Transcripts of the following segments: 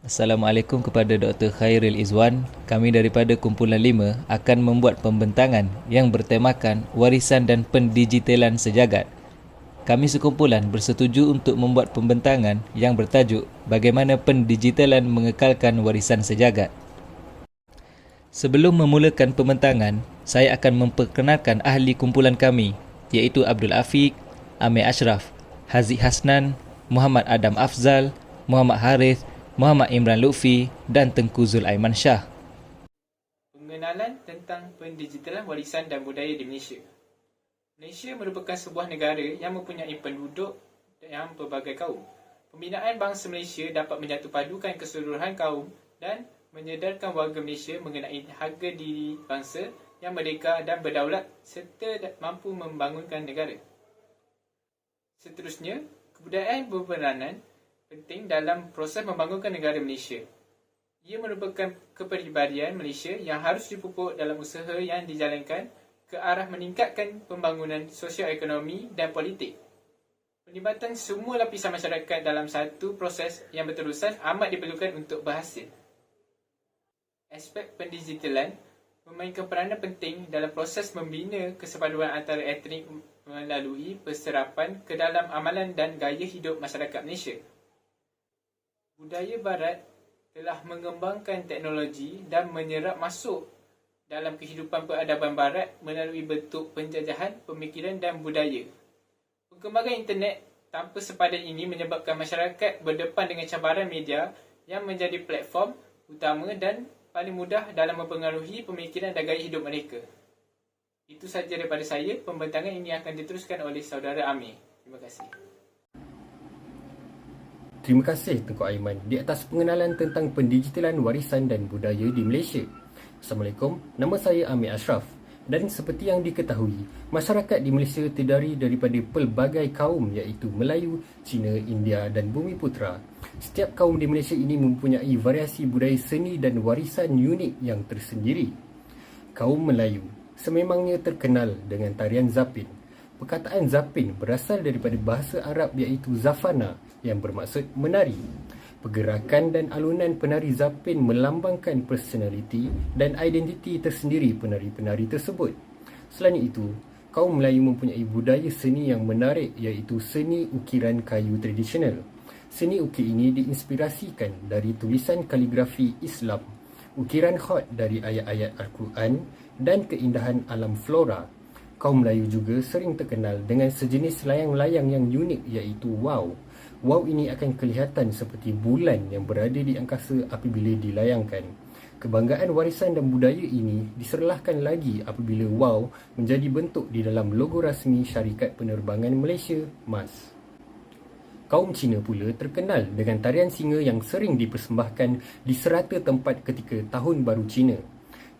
Assalamualaikum kepada Dr. Khairil Izwan. Kami daripada Kumpulan 5 akan membuat pembentangan yang bertemakan warisan dan pendigitalan sejagat. Kami sekumpulan bersetuju untuk membuat pembentangan yang bertajuk Bagaimana Pendigitalan Mengekalkan Warisan Sejagat. Sebelum memulakan pembentangan, saya akan memperkenalkan ahli kumpulan kami, iaitu Abdul Afiq, Amir Ashraf, Haziq Hasnan, Muhammad Adam Afzal, Muhammad Harith, Muhammad Imran Lutfi dan Tengku Zul Aiman Shah. Pengenalan tentang pendigitalan warisan dan budaya di Malaysia. Malaysia merupakan sebuah negara yang mempunyai penduduk yang pelbagai kaum. Pembinaan bangsa Malaysia dapat menyatupadukan keseluruhan kaum dan menyedarkan warga Malaysia mengenai harga diri bangsa yang merdeka dan berdaulat serta mampu membangunkan negara. Seterusnya, kebudayaan berperanan penting dalam proses membangunkan negara Malaysia. Ia merupakan kepribadian Malaysia yang harus dipupuk dalam usaha yang dijalankan ke arah meningkatkan pembangunan sosio-ekonomi dan politik. Penlibatan semua lapisan masyarakat dalam satu proses yang berterusan amat diperlukan untuk berhasil. Aspek pendigitalan memainkan peranan penting dalam proses membina kesepaduan antara etnik melalui perserapan ke dalam amalan dan gaya hidup masyarakat Malaysia. Budaya Barat telah mengembangkan teknologi dan menyerap masuk dalam kehidupan peradaban Barat melalui bentuk penjajahan, pemikiran dan budaya. Perkembangan internet tanpa sepadan ini menyebabkan masyarakat berdepan dengan cabaran media yang menjadi platform utama dan paling mudah dalam mempengaruhi pemikiran dan gaya hidup mereka. Itu sahaja daripada saya. Pembentangan ini akan diteruskan oleh saudara Amir. Terima kasih. Terima kasih Tengku Aiman di atas pengenalan tentang pendigitalan warisan dan budaya di Malaysia. Assalamualaikum, nama saya Amir Ashraf dan seperti yang diketahui, masyarakat di Malaysia terdiri daripada pelbagai kaum iaitu Melayu, Cina, India dan Bumiputera. Setiap kaum di Malaysia ini mempunyai variasi budaya seni dan warisan unik yang tersendiri. Kaum Melayu sememangnya terkenal dengan tarian zapin. Perkataan zapin berasal daripada bahasa Arab iaitu zafana yang bermaksud menari. Pergerakan dan alunan penari zapin melambangkan personaliti dan identiti tersendiri penari-penari tersebut. Selain itu, kaum Melayu mempunyai budaya seni yang menarik iaitu seni ukiran kayu tradisional. Seni ukir ini diinspirasikan dari tulisan kaligrafi Islam, ukiran khat dari ayat-ayat Al-Quran dan keindahan alam flora. Kaum Melayu juga sering terkenal dengan sejenis layang-layang yang unik iaitu wow. Wow ini akan kelihatan seperti bulan yang berada di angkasa apabila dilayangkan. Kebanggaan warisan dan budaya ini diserlahkan lagi apabila wow menjadi bentuk di dalam logo rasmi Syarikat Penerbangan Malaysia, MAS. Kaum Cina pula terkenal dengan tarian singa yang sering dipersembahkan di serata tempat ketika Tahun Baru Cina.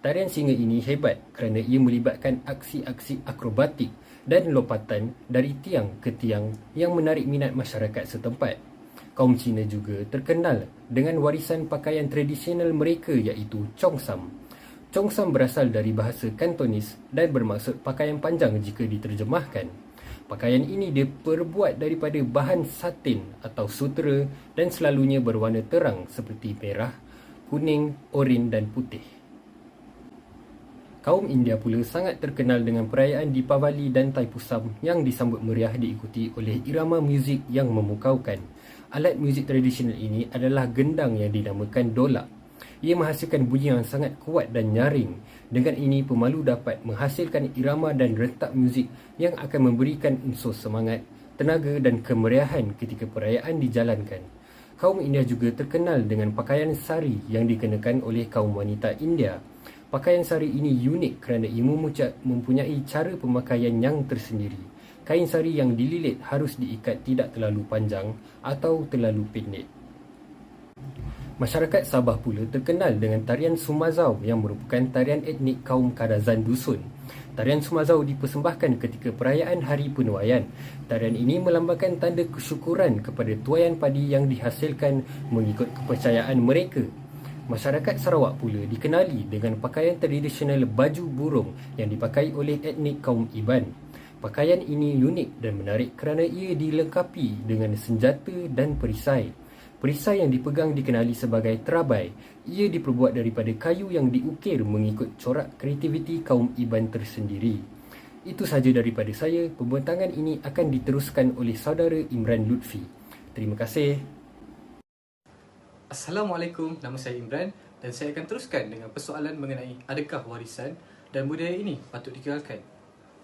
Tarian singa ini hebat kerana ia melibatkan aksi-aksi akrobatik dan lopatan dari tiang ke tiang yang menarik minat masyarakat setempat. Kaum Cina juga terkenal dengan warisan pakaian tradisional mereka iaitu Cheongsam. Cheongsam berasal dari bahasa Kantonis dan bermaksud pakaian panjang jika diterjemahkan. Pakaian ini diperbuat daripada bahan satin atau sutera dan selalunya berwarna terang seperti merah, kuning, oranye dan putih. Kaum India pula sangat terkenal dengan perayaan Deepavali dan Thaipusam yang disambut meriah diikuti oleh irama muzik yang memukaukan. Alat muzik tradisional ini adalah gendang yang dinamakan dolak. Ia menghasilkan bunyi yang sangat kuat dan nyaring. Dengan ini, pemalu dapat menghasilkan irama dan rentak muzik yang akan memberikan unsur semangat, tenaga dan kemeriahan ketika perayaan dijalankan. Kaum India juga terkenal dengan pakaian sari yang dikenakan oleh kaum wanita India. Pakaian sari ini unik kerana ia mempunyai cara pemakaian yang tersendiri. Kain sari yang dililit harus diikat tidak terlalu panjang atau terlalu pendek. Masyarakat Sabah pula terkenal dengan tarian Sumazau yang merupakan tarian etnik kaum Kadazan Dusun. Tarian Sumazau dipersembahkan ketika perayaan Hari Penuaian. Tarian ini melambangkan tanda kesyukuran kepada tuaian padi yang dihasilkan mengikut kepercayaan mereka. Masyarakat Sarawak pula dikenali dengan pakaian tradisional baju burung yang dipakai oleh etnik kaum Iban. Pakaian ini unik dan menarik kerana ia dilengkapi dengan senjata dan perisai. Perisai yang dipegang dikenali sebagai terabai. Ia diperbuat daripada kayu yang diukir mengikut corak kreativiti kaum Iban tersendiri. Itu sahaja daripada saya. Pembentangan ini akan diteruskan oleh saudara Imran Lutfi. Terima kasih. Assalamualaikum, nama saya Imran dan saya akan teruskan dengan persoalan mengenai adakah warisan dan budaya ini patut dikekalkan.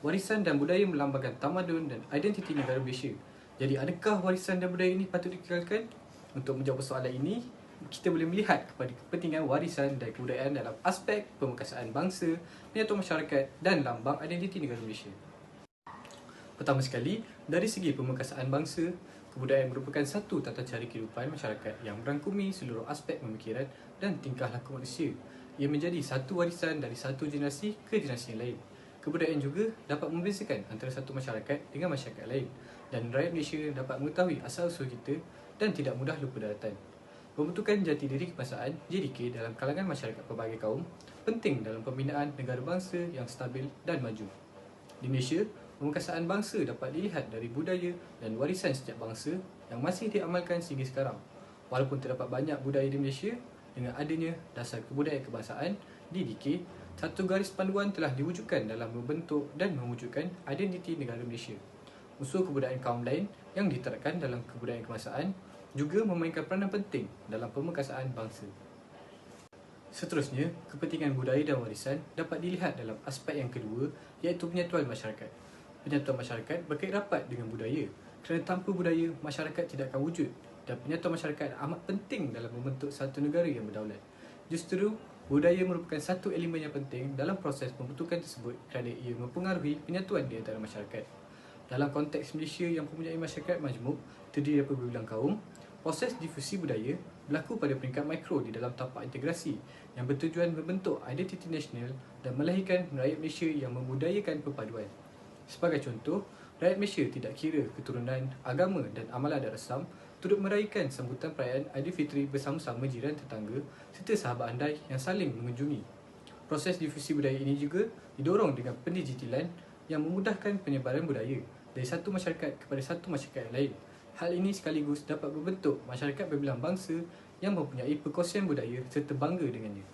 Warisan dan budaya melambangkan tamadun dan identiti negara Malaysia. Jadi adakah warisan dan budaya ini patut dikekalkan? Untuk menjawab persoalan ini, kita boleh melihat kepada kepentingan warisan dan kebudayaan dalam aspek pemekasaan bangsa, penyatuan masyarakat dan lambang identiti negara Malaysia. Pertama sekali, dari segi pemekasaan bangsa, kebudayaan merupakan satu tata cara kehidupan masyarakat yang merangkumi seluruh aspek pemikiran dan tingkah laku manusia. Ia menjadi satu warisan dari satu generasi ke generasi yang lain. Kebudayaan juga dapat membezakan antara satu masyarakat dengan masyarakat lain dan rakyat Malaysia dapat mengetahui asal-usul kita dan tidak mudah lupa daratan. Pembentukan jati diri kebangsaan JDK dalam kalangan masyarakat pelbagai kaum penting dalam pembinaan negara bangsa yang stabil dan maju. Di Malaysia, pemekasaan bangsa dapat dilihat dari budaya dan warisan setiap bangsa yang masih diamalkan sehingga sekarang. Walaupun terdapat banyak budaya di Malaysia, dengan adanya dasar kebudayaan kebangsaan DDK, satu garis panduan telah diwujudkan dalam membentuk dan mewujudkan identiti negara Malaysia. Unsur kebudayaan kaum lain yang diterapkan dalam kebudayaan kebangsaan juga memainkan peranan penting dalam pemekasaan bangsa. Seterusnya, kepentingan budaya dan warisan dapat dilihat dalam aspek yang kedua, iaitu penyatuan masyarakat. Penyatuan masyarakat berkait rapat dengan budaya, kerana tanpa budaya, masyarakat tidak akan wujud dan penyatuan masyarakat amat penting dalam membentuk satu negara yang berdaulat. Justru, budaya merupakan satu elemen yang penting dalam proses pembentukan tersebut kerana ia mempengaruhi penyatuan di antara masyarakat. Dalam konteks Malaysia yang mempunyai masyarakat majmuk terdiri daripada berbilang kaum, proses difusi budaya berlaku pada peringkat mikro di dalam tapak integrasi yang bertujuan membentuk identiti nasional dan melahirkan rakyat Malaysia yang membudayakan perpaduan. Sebagai contoh, rakyat Malaysia tidak kira keturunan, agama dan amalan adat Islam turut meraihkan sambutan perayaan Aidilfitri bersama-sama jiran tetangga serta sahabat andai yang saling mengunjungi. Proses difusi budaya ini juga didorong dengan pendigitalan yang memudahkan penyebaran budaya dari satu masyarakat kepada satu masyarakat yang lain. Hal ini sekaligus dapat membentuk masyarakat berbilang bangsa yang mempunyai perkongsian budaya serta bangga dengannya.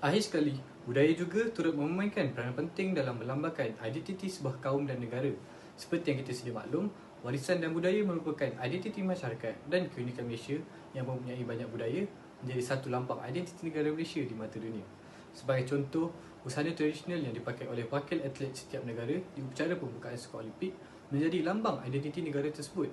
Akhir sekali, budaya juga turut memainkan peranan penting dalam melambangkan identiti sebuah kaum dan negara. Seperti yang kita sedia maklum, warisan dan budaya merupakan identiti masyarakat dan keunikan Malaysia yang mempunyai banyak budaya menjadi satu lambang identiti negara Malaysia di mata dunia. Sebagai contoh, busana tradisional yang dipakai oleh wakil atlet setiap negara di upacara pembukaan Sukan Olimpik menjadi lambang identiti negara tersebut.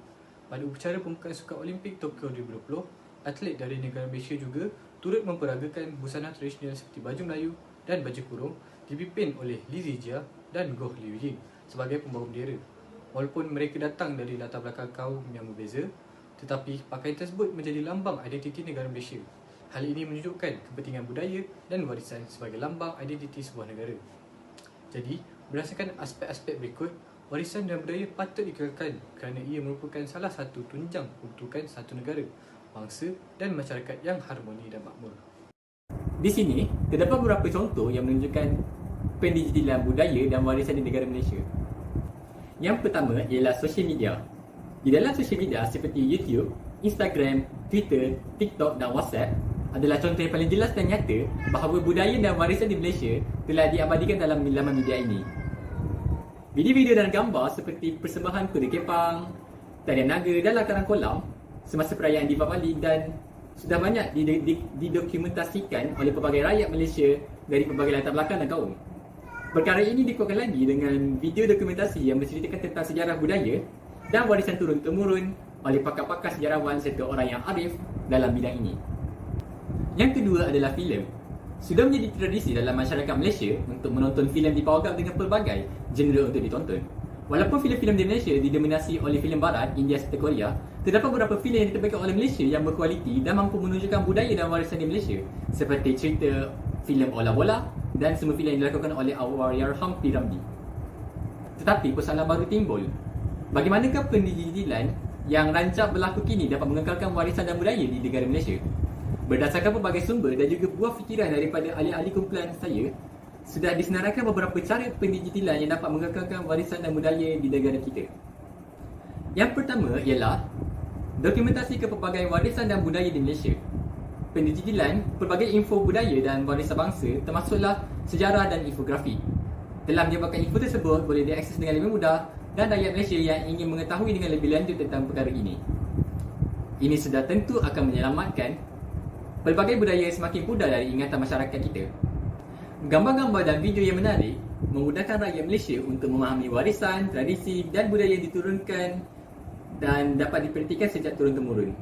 Pada upacara pembukaan Sukan Olimpik Tokyo 2020, atlet dari negara Malaysia juga turut memperagakan busana tradisional seperti baju Melayu dan baju kurung dipimpin oleh Lee Zijia dan Goh Liu Ying sebagai pembawa bendera. Walaupun mereka datang dari latar belakang kaum yang berbeza, tetapi pakaian tersebut menjadi lambang identiti negara Malaysia. Hal ini menunjukkan kepentingan budaya dan warisan sebagai lambang identiti sebuah negara. Jadi, berdasarkan aspek-aspek berikut, warisan dan budaya patut dikekalkan kerana ia merupakan salah satu tunjang pembentukan satu negara, bangsa dan masyarakat yang harmoni dan makmur. Di sini, terdapat beberapa contoh yang menunjukkan pendigitalan budaya dan warisan di negara Malaysia. Yang pertama ialah sosial media. Di dalam sosial media seperti YouTube, Instagram, Twitter, TikTok dan WhatsApp adalah contoh yang paling jelas dan nyata bahawa budaya dan warisan di Malaysia telah diabadikan dalam laman media ini. Video-video dan gambar seperti persembahan kuda kepang, tarian naga dan lakaran kolam semasa perayaan Deepavali dan sudah banyak didokumentasikan oleh pelbagai rakyat Malaysia dari pelbagai latar belakang dan kaum. Perkara ini dikuatkan lagi dengan video dokumentasi yang menceritakan tentang sejarah budaya dan warisan turun-temurun oleh pakar-pakar sejarawan serta orang yang arif dalam bidang ini. Yang kedua adalah filem. Sudah menjadi tradisi dalam masyarakat Malaysia untuk menonton filem dipawarkan dengan pelbagai genre untuk ditonton. Walaupun filem-filem di Malaysia didominasi oleh filem barat, India serta Korea, terdapat beberapa filem yang diterbitkan oleh Malaysia yang berkualiti dan mampu menunjukkan budaya dan warisan di Malaysia, seperti cerita filem Ola Bola dan semua filem yang dilakukan oleh Allahyarham P. Ramlee. Tetapi persoalan baru timbul. Bagaimanakah pendigitalan yang rancak berlaku kini dapat mengekalkan warisan dan budaya di negara Malaysia? Berdasarkan pelbagai sumber dan juga buah fikiran daripada ahli-ahli kumpulan saya, sudah disenaraikan beberapa cara pendigitalan yang dapat mengekalkan warisan dan budaya di negara kita. Yang pertama ialah Dokumentasi kepelbagaian warisan dan budaya di Malaysia. Pendigitalan pelbagai info budaya dan warisan bangsa termasuklah sejarah dan infografi. Telah menyebabkan info tersebut boleh diakses dengan lebih mudah dan rakyat Malaysia yang ingin mengetahui dengan lebih lanjut tentang perkara ini. Ini sudah tentu akan menyelamatkan pelbagai budaya semakin pudar dari ingatan masyarakat kita. Gambar-gambar dan video yang menarik memudahkan rakyat Malaysia untuk memahami warisan, tradisi dan budaya yang diturunkan dan dapat dipraktikkan sejak turun-temurun.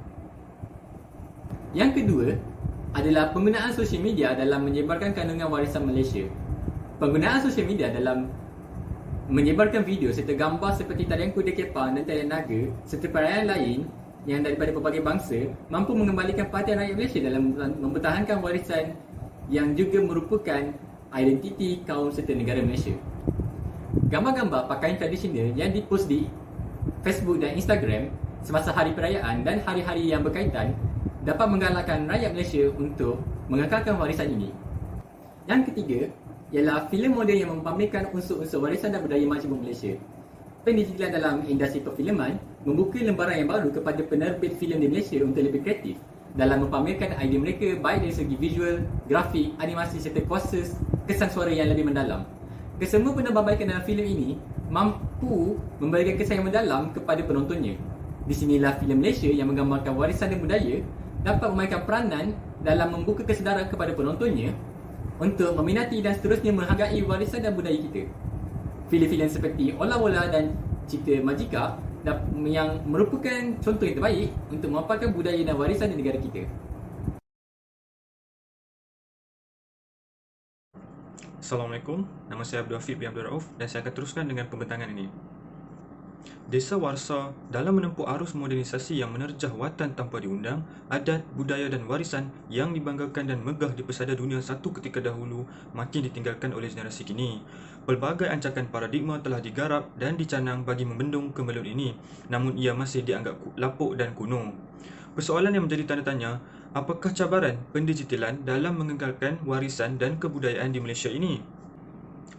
Yang kedua adalah penggunaan sosial media dalam menyebarkan kandungan warisan Malaysia. Penggunaan sosial media dalam menyebarkan video serta gambar seperti tarian kuda kepang dan tarian naga serta perayaan lain yang daripada pelbagai bangsa mampu mengembalikan perhatian rakyat Malaysia dalam mempertahankan warisan yang juga merupakan identiti kaum serta negara Malaysia. Gambar-gambar pakaian tradisional yang dipost di Facebook dan Instagram semasa hari perayaan dan hari-hari yang berkaitan dapat menggalakkan rakyat Malaysia untuk mengekalkan warisan ini. Yang ketiga ialah filem moden yang mempamerkan unsur-unsur warisan dan budaya majmuk Malaysia. Pendigitalan dalam industri perfilman membuka lembaran yang baru kepada penerbit filem di Malaysia untuk lebih kreatif dalam mempamerkan idea mereka baik dari segi visual, grafik, animasi serta kuasa kesan suara yang lebih mendalam. Kesemua penambahbaikan dalam filem ini mampu memberikan kesan yang mendalam kepada penontonnya. Di sinilah filem Malaysia yang menggambarkan warisan dan budaya dapat memainkan peranan dalam membuka kesedaran kepada penontonnya untuk meminati dan seterusnya menghargai warisan dan budaya kita. Filem-filem seperti Ola Ola dan Cerita Majika yang merupakan contoh yang terbaik untuk memaparkan budaya dan warisan di negara kita. Assalamualaikum, nama saya Abdul Hafid bin Abdul Rauf dan saya akan teruskan dengan pembentangan ini. Desa Warsa dalam menempuh arus modernisasi yang menerjah watan tanpa diundang, adat, budaya dan warisan yang dibanggakan dan megah di pesada dunia satu ketika dahulu makin ditinggalkan oleh generasi kini. Pelbagai ancakan paradigma telah digarap dan dicanang bagi membendung kemelut ini, namun ia masih dianggap lapuk dan kuno. Persoalan yang menjadi tanda tanya, apakah cabaran pendigitalan dalam mengekalkan warisan dan kebudayaan di Malaysia ini?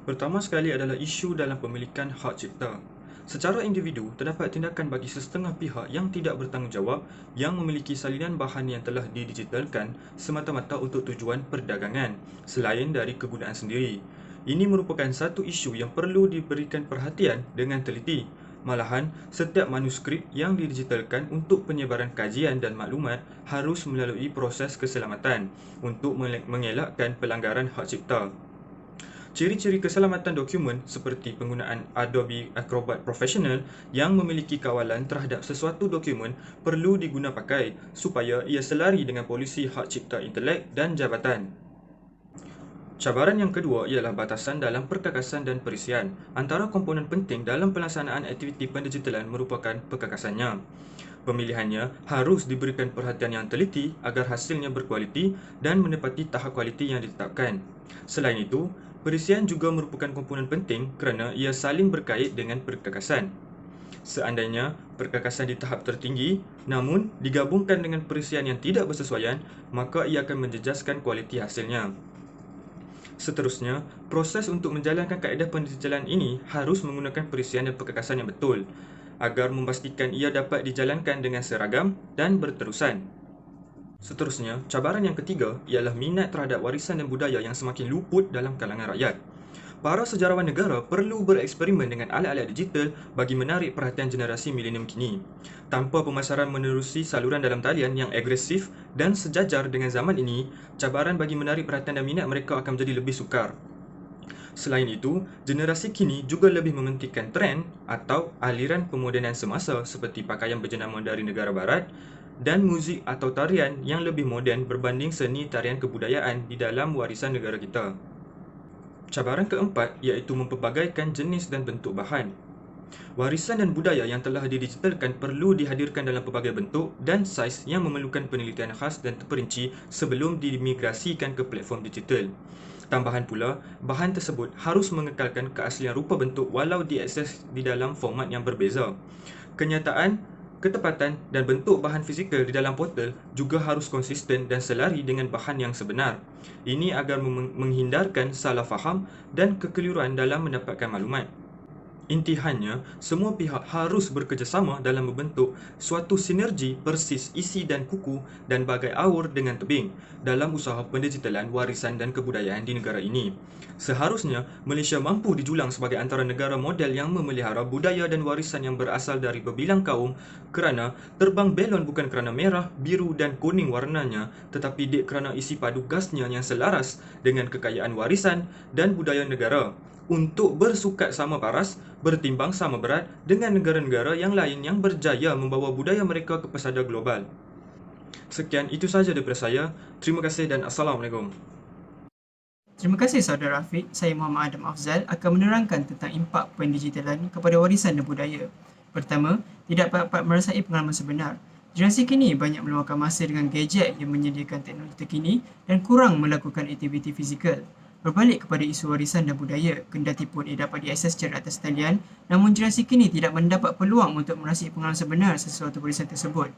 Pertama sekali adalah isu dalam pemilikan hak cipta. Secara individu, terdapat tindakan bagi sesetengah pihak yang tidak bertanggungjawab yang memiliki salinan bahan yang telah didigitalkan semata-mata untuk tujuan perdagangan, selain dari kegunaan sendiri. Ini merupakan satu isu yang perlu diberikan perhatian dengan teliti. Malahan, setiap manuskrip yang didigitalkan untuk penyebaran kajian dan maklumat harus melalui proses keselamatan untuk mengelakkan pelanggaran hak cipta. Ciri-ciri keselamatan dokumen seperti penggunaan Adobe Acrobat Professional yang memiliki kawalan terhadap sesuatu dokumen perlu digunapakai supaya ia selari dengan polisi hak cipta intelek dan jabatan. Cabaran yang kedua ialah batasan dalam perkakasan dan perisian. Antara komponen penting dalam pelaksanaan aktiviti pendigitalan merupakan perkakasannya. Pemilihannya harus diberikan perhatian yang teliti agar hasilnya berkualiti dan menepati tahap kualiti yang ditetapkan. Selain itu, perisian juga merupakan komponen penting kerana ia saling berkait dengan perkakasan. Seandainya perkakasan di tahap tertinggi namun digabungkan dengan perisian yang tidak bersesuaian, maka ia akan menjejaskan kualiti hasilnya. Seterusnya, proses untuk menjalankan kaedah pendigitalan ini harus menggunakan perisian dan perkakasan yang betul agar memastikan ia dapat dijalankan dengan seragam dan berterusan. Seterusnya, cabaran yang ketiga ialah minat terhadap warisan dan budaya yang semakin luput dalam kalangan rakyat. Para sejarawan negara perlu bereksperimen dengan alat-alat digital bagi menarik perhatian generasi milenium kini. Tanpa pemasaran menerusi saluran dalam talian yang agresif dan sejajar dengan zaman ini, cabaran bagi menarik perhatian dan minat mereka akan menjadi lebih sukar. Selain itu, generasi kini juga lebih mementingkan trend atau aliran pemodenan semasa seperti pakaian berjenama dari negara barat dan muzik atau tarian yang lebih moden berbanding seni tarian kebudayaan di dalam warisan negara kita. Cabaran keempat iaitu mempelbagaikan jenis dan bentuk bahan. Warisan dan budaya yang telah didigitalkan perlu dihadirkan dalam pelbagai bentuk dan saiz yang memerlukan penelitian khas dan terperinci sebelum dimigrasikan ke platform digital. Tambahan pula, bahan tersebut harus mengekalkan keaslian rupa bentuk walau diakses di dalam format yang berbeza. Kenyataan, ketepatan dan bentuk bahan fizikal di dalam portal juga harus konsisten dan selari dengan bahan yang sebenar. Ini agar menghindarkan salah faham dan kekeliruan dalam mendapatkan maklumat. Intihannya, semua pihak harus bekerjasama dalam membentuk suatu sinergi persis isi dan kuku dan bagai aur dengan tebing dalam usaha pendigitalan warisan dan kebudayaan di negara ini. Seharusnya, Malaysia mampu dijulang sebagai antara negara model yang memelihara budaya dan warisan yang berasal dari berbilang kaum kerana terbang belon bukan kerana merah, biru dan kuning warnanya, tetapi dek kerana isi padu gasnya yang selaras dengan kekayaan warisan dan budaya negara untuk bersukat sama paras, bertimbang sama berat dengan negara-negara yang lain yang berjaya membawa budaya mereka ke pesada global. Sekian, itu sahaja daripada saya. Terima kasih dan Assalamualaikum. Terima kasih saudara Afiq. Saya Muhammad Adam Afzal akan menerangkan tentang impak pendigitalan kepada warisan dan budaya. Pertama, tidak dapat merasai pengalaman sebenar. Generasi kini banyak meluangkan masa dengan gadget yang menyediakan teknologi terkini dan kurang melakukan aktiviti fizikal. Berbalik kepada isu warisan dan budaya, kendati pun ia dapat diakses secara atas talian, namun generasi kini tidak mendapat peluang untuk merasai pengalaman sebenar sesuatu warisan tersebut.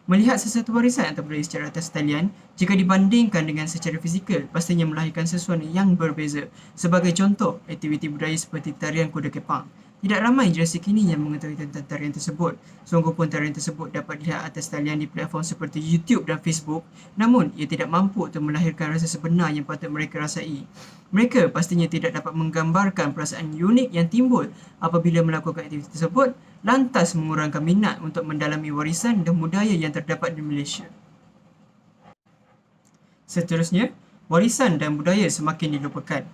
Melihat sesuatu warisan atau budaya secara atas talian, jika dibandingkan dengan secara fizikal, pastinya melahirkan sesuatu yang berbeza. Sebagai contoh, aktiviti budaya seperti tarian kuda kepang. Tidak ramai generasi kini yang mengetahui tentang tarian tersebut. Sungguh pun tarian tersebut dapat dilihat atas talian di platform seperti YouTube dan Facebook, namun ia tidak mampu untuk melahirkan rasa sebenar yang patut mereka rasai. Mereka pastinya tidak dapat menggambarkan perasaan unik yang timbul apabila melakukan aktiviti tersebut, lantas mengurangkan minat untuk mendalami warisan dan budaya yang terdapat di Malaysia. Seterusnya, warisan dan budaya semakin dilupakan.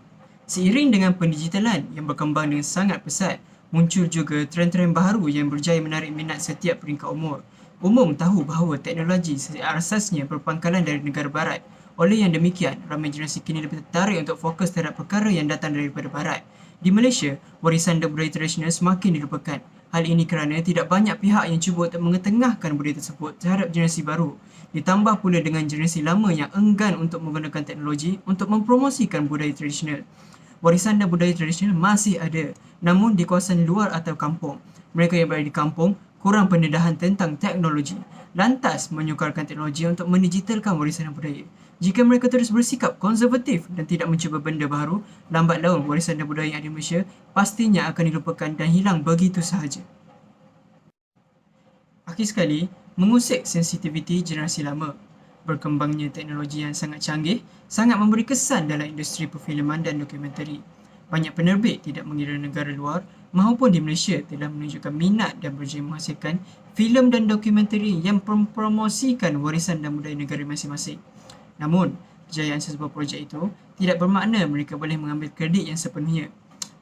Seiring dengan pendigitalan yang berkembang dengan sangat pesat, muncul juga trend-trend baharu yang berjaya menarik minat setiap peringkat umur. Umum tahu bahawa teknologi asasnya berpangkalan dari negara barat. Oleh yang demikian, ramai generasi kini lebih tertarik untuk fokus terhadap perkara yang datang daripada barat. Di Malaysia, warisan dan budaya tradisional semakin dilupakan. Hal ini kerana tidak banyak pihak yang cuba untuk mengetengahkan budaya tersebut terhadap generasi baru. Ditambah pula dengan generasi lama yang enggan untuk menggunakan teknologi untuk mempromosikan budaya tradisional. Warisan dan budaya tradisional masih ada, namun di kawasan luar atau kampung. Mereka yang berada di kampung kurang pendedahan tentang teknologi, lantas menyukarkan teknologi untuk mendigitalkan warisan dan budaya. Jika mereka terus bersikap konservatif dan tidak mencuba benda baru, lambat laun warisan dan budaya yang ada di Malaysia pastinya akan dilupakan dan hilang begitu sahaja. Akhir sekali, mengusik sensitiviti generasi lama. Berkembangnya teknologi yang sangat canggih sangat memberi kesan dalam industri perfilman dan dokumentari. Banyak penerbit tidak mengira negara luar maupun di Malaysia telah menunjukkan minat dan berjaya menghasilkan filem dan dokumentari yang mempromosikan warisan dan budaya negara masing-masing. Namun, kejayaan sebuah projek itu tidak bermakna mereka boleh mengambil kredit yang sepenuhnya.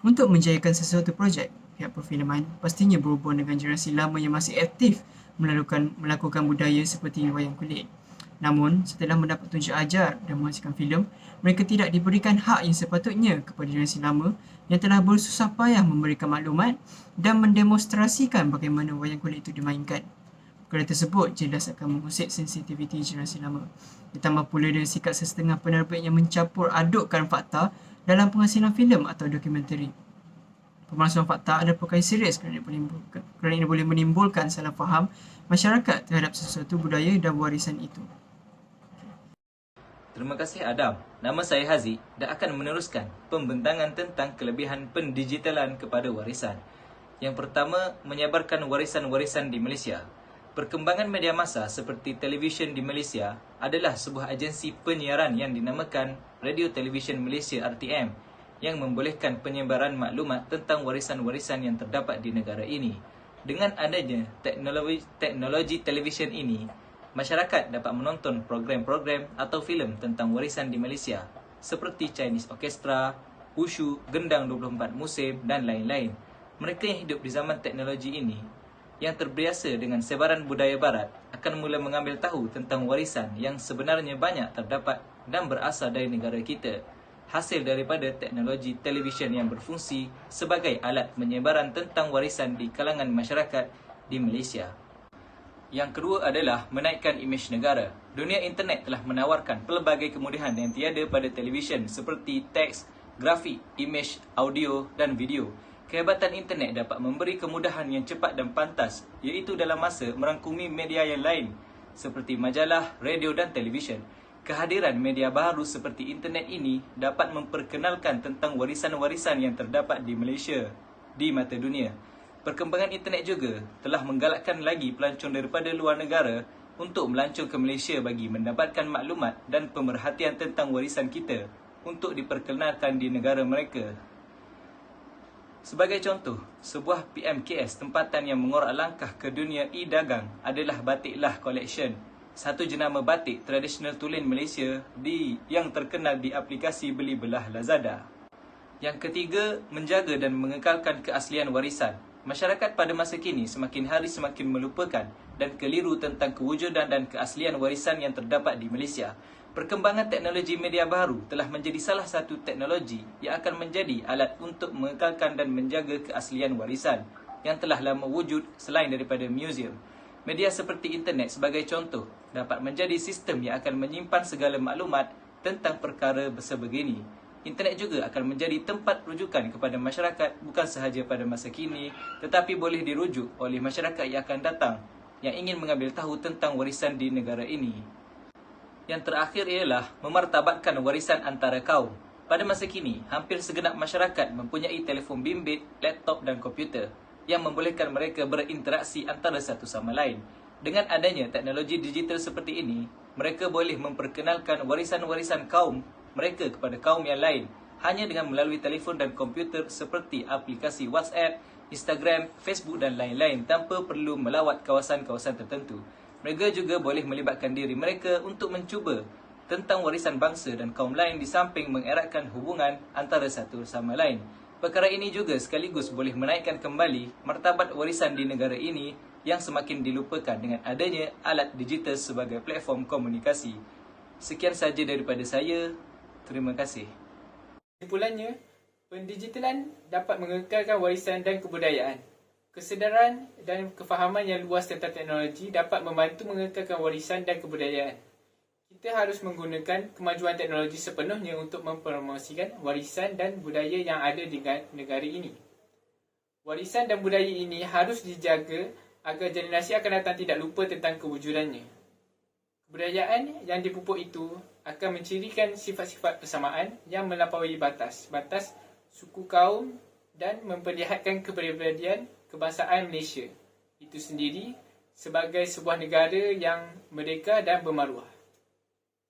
Untuk menjayakan sesuatu projek, pihak perfilman pastinya berhubung dengan generasi lama yang masih aktif melakukan budaya seperti wayang kulit. Namun, setelah mendapat tunjuk ajar dan menghasilkan filem, mereka tidak diberikan hak yang sepatutnya kepada generasi lama yang telah bersusah payah memberikan maklumat dan mendemonstrasikan bagaimana wayang kulit itu dimainkan. Perkara tersebut jelas akan mengusik sensitiviti generasi lama. Ditambah pula dengan sikap sesetengah penerbit yang mencampur adukkan fakta dalam penghasilan filem atau dokumentari. Pemalsuan fakta adalah perkara serius kerana ia boleh menimbulkan salah faham masyarakat terhadap sesuatu budaya dan warisan itu. Terima kasih Adam. Nama saya Haziq dan akan meneruskan pembentangan tentang kelebihan pendigitalan kepada warisan. Yang pertama, menyebarkan warisan-warisan di Malaysia. Perkembangan media massa seperti televisyen di Malaysia adalah sebuah agensi penyiaran yang dinamakan Radio Television Malaysia RTM yang membolehkan penyebaran maklumat tentang warisan-warisan yang terdapat di negara ini. Dengan adanya teknologi televisyen ini, masyarakat dapat menonton program-program atau filem tentang warisan di Malaysia seperti Chinese Orchestra, Wushu, Gendang 24 Musim dan lain-lain. Mereka yang hidup di zaman teknologi ini yang terbiasa dengan sebaran budaya barat akan mula mengambil tahu tentang warisan yang sebenarnya banyak terdapat dan berasal dari negara kita, hasil daripada teknologi televisyen yang berfungsi sebagai alat penyebaran tentang warisan di kalangan masyarakat di Malaysia. Yang kedua adalah menaikkan imej negara. Dunia internet telah menawarkan pelbagai kemudahan yang tiada pada televisyen seperti teks, grafik, imej, audio dan video. Kehebatan internet dapat memberi kemudahan yang cepat dan pantas, iaitu dalam masa merangkumi media yang lain seperti majalah, radio dan televisyen. Kehadiran media baru seperti internet ini dapat memperkenalkan tentang warisan-warisan yang terdapat di Malaysia. di mata dunia. Perkembangan internet juga telah menggalakkan lagi pelancong daripada luar negara untuk melancong ke Malaysia bagi mendapatkan maklumat dan pemerhatian tentang warisan kita untuk diperkenalkan di negara mereka. Sebagai contoh, sebuah PMKS tempatan yang mengorak langkah ke dunia e-dagang adalah Batik Lah Collection, satu jenama batik tradisional tulen Malaysia yang terkenal di aplikasi beli belah Lazada. Yang ketiga, menjaga dan mengekalkan keaslian warisan. Masyarakat pada masa kini semakin hari semakin melupakan dan keliru tentang kewujudan dan keaslian warisan yang terdapat di Malaysia. Perkembangan teknologi media baru telah menjadi salah satu teknologi yang akan menjadi alat untuk mengekalkan dan menjaga keaslian warisan yang telah lama wujud selain daripada museum. Media seperti internet sebagai contoh dapat menjadi sistem yang akan menyimpan segala maklumat tentang perkara sebegini. Internet juga akan menjadi tempat rujukan kepada masyarakat bukan sahaja pada masa kini tetapi boleh dirujuk oleh masyarakat yang akan datang yang ingin mengambil tahu tentang warisan di negara ini. Yang terakhir ialah memartabatkan warisan antara kaum. Pada masa kini, hampir segenap masyarakat mempunyai telefon bimbit, laptop dan komputer yang membolehkan mereka berinteraksi antara satu sama lain. Dengan adanya teknologi digital seperti ini, mereka boleh memperkenalkan warisan-warisan kaum mereka kepada kaum yang lain hanya dengan melalui telefon dan komputer seperti aplikasi WhatsApp, Instagram, Facebook dan lain-lain tanpa perlu melawat kawasan-kawasan tertentu. Mereka juga boleh melibatkan diri mereka untuk mencuba tentang warisan bangsa dan kaum lain di samping mengeratkan hubungan antara satu sama lain. Perkara ini juga sekaligus boleh menaikkan kembali martabat warisan di negara ini yang semakin dilupakan dengan adanya alat digital sebagai platform komunikasi. Sekian sahaja daripada saya. Terima kasih. Kesimpulannya, pendigitalan dapat mengekalkan warisan dan kebudayaan. Kesedaran dan kefahaman yang luas tentang teknologi dapat membantu mengekalkan warisan dan kebudayaan. Kita harus menggunakan kemajuan teknologi sepenuhnya untuk mempromosikan warisan dan budaya yang ada di negara ini. Warisan dan budaya ini harus dijaga agar generasi akan datang tidak lupa tentang kewujudannya. Kebudayaan yang dipupuk itu akan mencirikan sifat-sifat persamaan yang melampaui batas suku kaum dan memperlihatkan kepribadian kebangsaan Malaysia itu sendiri sebagai sebuah negara yang merdeka dan bermaruah.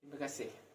Terima kasih.